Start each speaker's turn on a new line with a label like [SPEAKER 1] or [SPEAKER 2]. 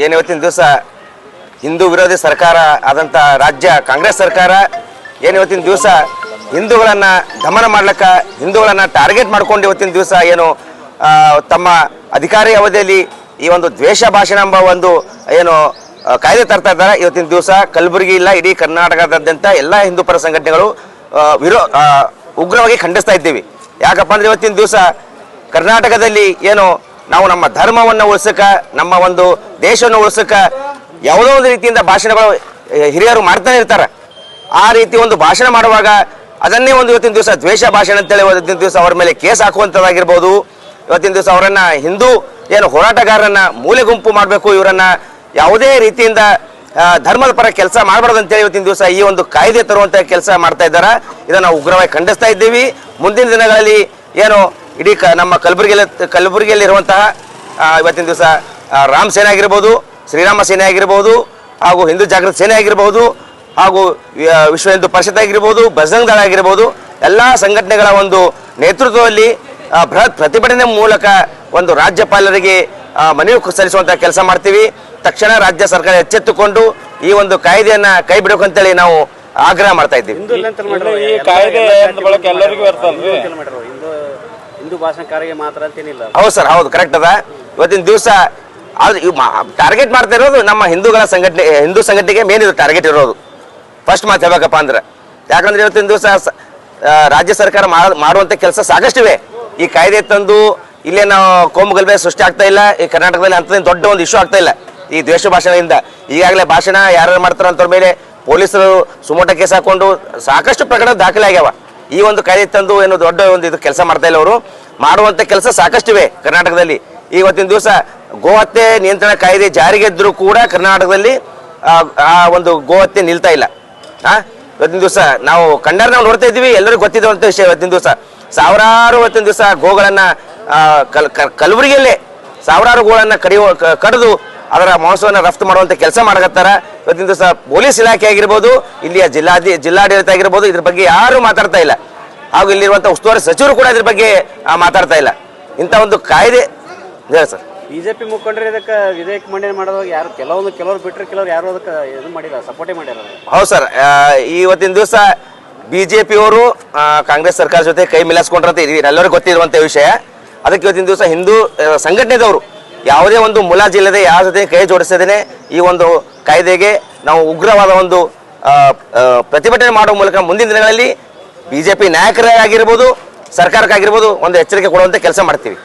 [SPEAKER 1] ಏನು ಇವತ್ತಿನ ದಿವಸ ಹಿಂದೂ ವಿರೋಧಿ ಸರ್ಕಾರ ಆದಂಥ ರಾಜ್ಯ ಕಾಂಗ್ರೆಸ್ ಸರ್ಕಾರ ಏನು ಇವತ್ತಿನ ದಿವಸ ಹಿಂದೂಗಳನ್ನು ದಮನ ಮಾಡ್ಲಿಕ್ಕೆ ಹಿಂದೂಗಳನ್ನು ಟಾರ್ಗೆಟ್ ಮಾಡ್ಕೊಂಡು ಇವತ್ತಿನ ದಿವಸ ಏನು ತಮ್ಮ ಅಧಿಕಾರಿ ಅವಧಿಯಲ್ಲಿ ಈ ಒಂದು ದ್ವೇಷ ಭಾಷಣ ಎಂಬ ಒಂದು ಏನು ಕಾಯ್ದೆ ತರ್ತಾ ಇದ್ದಾರೆ. ಇವತ್ತಿನ ದಿವಸ ಕಲಬುರಗಿ ಇಲ್ಲ ಇಡೀ ಕರ್ನಾಟಕದಾದ್ಯಂತ ಎಲ್ಲ ಹಿಂದೂ ಪರ ಸಂಘಟನೆಗಳು ಉಗ್ರವಾಗಿ ಖಂಡಿಸ್ತಾ ಇದ್ದೀವಿ. ಯಾಕಪ್ಪ ಅಂದ್ರೆ ಇವತ್ತಿನ ದಿವಸ ಕರ್ನಾಟಕದಲ್ಲಿ ಏನು ನಾವು ನಮ್ಮ ಧರ್ಮವನ್ನು ಉಳಿಸಕ ನಮ್ಮ ಒಂದು ದೇಶವನ್ನು ಉಳಿಸಕ ಯಾವುದೋ ಒಂದು ರೀತಿಯಿಂದ ಭಾಷಣಗಳು ಹಿರಿಯರು ಮಾಡ್ತಾನೆ ಇರ್ತಾರೆ. ಆ ರೀತಿ ಒಂದು ಭಾಷಣ ಮಾಡುವಾಗ ಅದನ್ನೇ ಒಂದು ಇವತ್ತಿನ ದಿವಸ ದ್ವೇಷ ಭಾಷಣ ಅಂತೇಳಿ ಇವತ್ತಿನ ದಿವಸ ಅವರ ಮೇಲೆ ಕೇಸ್ ಹಾಕುವಂಥದ್ದಾಗಿರ್ಬೋದು. ಇವತ್ತಿನ ದಿವಸ ಅವರನ್ನು ಹಿಂದೂ ಏನು ಹೋರಾಟಗಾರರನ್ನ ಮೂಲೆ ಗುಂಪು ಮಾಡಬೇಕು, ಇವರನ್ನ ಯಾವುದೇ ರೀತಿಯಿಂದ ಧರ್ಮದ ಪರ ಕೆಲಸ ಮಾಡಬಾರ್ದು ಅಂತೇಳಿ ಇವತ್ತಿನ ದಿವಸ ಈ ಒಂದು ಕಾಯ್ದೆ ತರುವಂಥ ಕೆಲಸ ಮಾಡ್ತಾ ಇದ್ದಾರೆ. ಇದನ್ನು ಉಗ್ರವಾಗಿ ಖಂಡಿಸ್ತಾ ಇದ್ದೀವಿ. ಮುಂದಿನ ದಿನಗಳಲ್ಲಿ ಏನು ಇಡೀ ನಮ್ಮ ಕಲಬುರಗಿಯಲ್ಲಿರುವಂತಹ ಇವತ್ತಿನ ದಿವಸ ರಾಮ್ ಸೇನೆ ಆಗಿರ್ಬೋದು, ಶ್ರೀರಾಮ ಸೇನೆ ಆಗಿರ್ಬೋದು, ಹಾಗೂ ಹಿಂದೂ ಜಾಗೃತಿ ಸೇನೆ ಆಗಿರ್ಬೋದು, ಹಾಗೂ ವಿಶ್ವ ಹಿಂದೂ ಪರಿಷತ್ ಆಗಿರ್ಬೋದು, ಬಜರಂಗ್ ದಳ ಆಗಿರ್ಬೋದು, ಎಲ್ಲ ಸಂಘಟನೆಗಳ ಒಂದು ನೇತೃತ್ವದಲ್ಲಿ ಬೃಹತ್ ಪ್ರತಿಭಟನೆ ಮೂಲಕ ಒಂದು ರಾಜ್ಯಪಾಲರಿಗೆ ಮನವಿ ಸಲ್ಲಿಸುವಂಥ ಕೆಲಸ ಮಾಡ್ತೀವಿ. ತಕ್ಷಣ ರಾಜ್ಯ ಸರ್ಕಾರ ಎಚ್ಚೆತ್ತುಕೊಂಡು ಈ ಒಂದು ಕಾಯ್ದೆಯನ್ನ ಕೈ ಬಿಡಬೇಕು ಅಂತೇಳಿ ನಾವು ಆಗ್ರಹ ಮಾಡ್ತಾ ಇದ್ದೀವಿ. ಹೌದು ಸರ್, ಹೌದು, ಕರೆಕ್ಟ್ ಅದ. ಇವತ್ತಿನ ದಿವಸ ಟಾರ್ಗೆಟ್ ಮಾಡ್ತಾ ಇರೋದು ನಮ್ಮ ಹಿಂದೂಗಳ ಸಂಘಟನೆ, ಹಿಂದೂ ಸಂಘಟನೆಗೆ ಮೇನ್ ಇದು ಟಾರ್ಗೆಟ್ ಇರೋದು. ಫಸ್ಟ್ ಮಾತು ಹೇಳ್ಬೇಕಪ್ಪ ಅಂದ್ರೆ, ಯಾಕಂದ್ರೆ ಇವತ್ತಿನ ದಿವಸ ರಾಜ್ಯ ಸರ್ಕಾರ ಮಾಡುವಂತ ಕೆಲಸ ಸಾಕಷ್ಟಿವೆ. ಈ ಕಾಯ್ದೆ ತಂದು ಇಲ್ಲೇ ನಾವು ಕೋಮು ಗಲಭೆ ಸೃಷ್ಟಿ ಆಗ್ತಾ ಇಲ್ಲ. ಈ ಕರ್ನಾಟಕದಲ್ಲಿ ಅಂತದೇನು ದೊಡ್ಡ ಒಂದು ಇಶ್ಯೂ ಆಗ್ತಾ ಇಲ್ಲ ಈ ದ್ವೇಷ ಭಾಷಣದಿಂದ. ಈಗಾಗಲೇ ಭಾಷಣ ಯಾರು ಮಾಡ್ತಾರೆ ಅಂತವ್ರ ಮೇಲೆ ಪೊಲೀಸರು ಸುಮೋಟ ಕೇಸ್ ಹಾಕೊಂಡು ಸಾಕಷ್ಟು ಪ್ರಕರಣ ದಾಖಲೆ ಆಗ್ಯಾವ. ಈ ಒಂದು ಕಾಯ್ದೆ ತಂದು ಏನು ದೊಡ್ಡ ಒಂದು ಇದು ಕೆಲಸ ಮಾಡ್ತಾ ಇಲ್ಲ. ಅವರು ಮಾಡುವಂತ ಕೆಲಸ ಸಾಕಷ್ಟಿವೆ ಕರ್ನಾಟಕದಲ್ಲಿ. ಇವತ್ತಿನ ದಿವಸ ಗೋಹತ್ಯೆ ನಿಯಂತ್ರಣ ಕಾಯ್ದೆ ಜಾರಿಗೆದ್ರೂ ಕೂಡ ಕರ್ನಾಟಕದಲ್ಲಿ ಆ ಒಂದು ಗೋಹತ್ಯೆ ನಿಲ್ತಾ ಇಲ್ಲ. ಇವತ್ತಿನ ದಿವಸ ನಾವು ಕಣ್ಣಾರೆ ನಾವು ನೋಡ್ತಾ ಇದ್ದೀವಿ, ಎಲ್ಲರಿಗೂ ಗೊತ್ತಿದ್ದಂಥ ವಿಷಯ. ಇವತ್ತಿನ ದಿವಸ ಸಾವಿರಾರು ಇವತ್ತಿನ ದಿವಸ ಗೋಗಳನ್ನ ಕಲಬುರಗಿಯಲ್ಲೇ ಸಾವಿರಾರು ಗೋಗಳನ್ನ ಕಡಿದು ಅದರ ಮಾಂಸವನ್ನು ರಫ್ತು ಮಾಡುವಂತ ಕೆಲಸ ಮಾಡಕತ್ತಾರ. ಇವತ್ತಿನ ದಿವಸ ಪೊಲೀಸ್ ಇಲಾಖೆ ಆಗಿರ್ಬೋದು, ಇಲ್ಲಿಯ ಜಿಲ್ಲಾಡಳಿತ ಆಗಿರ್ಬೋದು, ಇದ್ರ ಬಗ್ಗೆ ಯಾರು ಮಾತಾಡ್ತಾ ಇಲ್ಲ. ಹಾಗೂ ಇಲ್ಲಿರುವಂತ ಉಸ್ತುವಾರಿ ಸಚಿವರು ಕೂಡ ಇದ್ರ ಬಗ್ಗೆ ಮಾತಾಡ್ತಾ ಇಲ್ಲ. ಇಂಥ ಒಂದು ಕಾಯ್ದೆ ಹೇಳಿ ಸರ್.
[SPEAKER 2] ಬಿಜೆಪಿ ಮುಖಂಡರು ಇದಕ್ಕೆ ವಿಧೇಯಕ ಮಂಡನೆ ಮಾಡೋವಾಗ ಯಾರು ಕೆಲವರು ಬಿಟ್ಟರೆ ಕೆಲವರು ಯಾರು ಅದಕ್ಕೆ ಇದು ಮಾಡಿಲ್ಲ, ಸಪೋರ್ಟೇ ಮಾಡ್ಯಾರ.
[SPEAKER 1] ಹೌದು ಸರ್, ಇವತ್ತಿನ ದಿವಸ ಬಿಜೆಪಿಯವರು ಕಾಂಗ್ರೆಸ್ ಸರ್ಕಾರ ಜೊತೆ ಕೈ ಮಿಲಾಯಿಸ್ಕೊಂಡ್ರಂತ ಎಲ್ಲರಿಗೂ ಗೊತ್ತಿರುವಂತ ವಿಷಯ. ಅದಕ್ಕೆ ಇವತ್ತಿನ ದಿವಸ ಹಿಂದೂ ಸಂಘಟನೆದವರು ಯಾವುದೇ ಒಂದು ಮುಲಾಜಿಲ್ಲದೆ ಯಾವ ಜೊತೆ ಕೈ ಜೋಡಿಸದೇನೆ ಈ ಒಂದು ಕಾಯ್ದೆಗೆ ನಾವು ಉಗ್ರವಾದ ಒಂದು ಪ್ರತಿಭಟನೆ ಮಾಡುವ ಮೂಲಕ ಮುಂದಿನ ದಿನಗಳಲ್ಲಿ ಬಿಜೆಪಿ ನಾಯಕರೇ ಆಗಿರ್ಬೋದು, ಸರ್ಕಾರಕ್ಕಾಗಿರ್ಬೋದು ಒಂದು ಎಚ್ಚರಿಕೆ ಕೊಡುವಂತ ಕೆಲಸ ಮಾಡ್ತೀವಿ.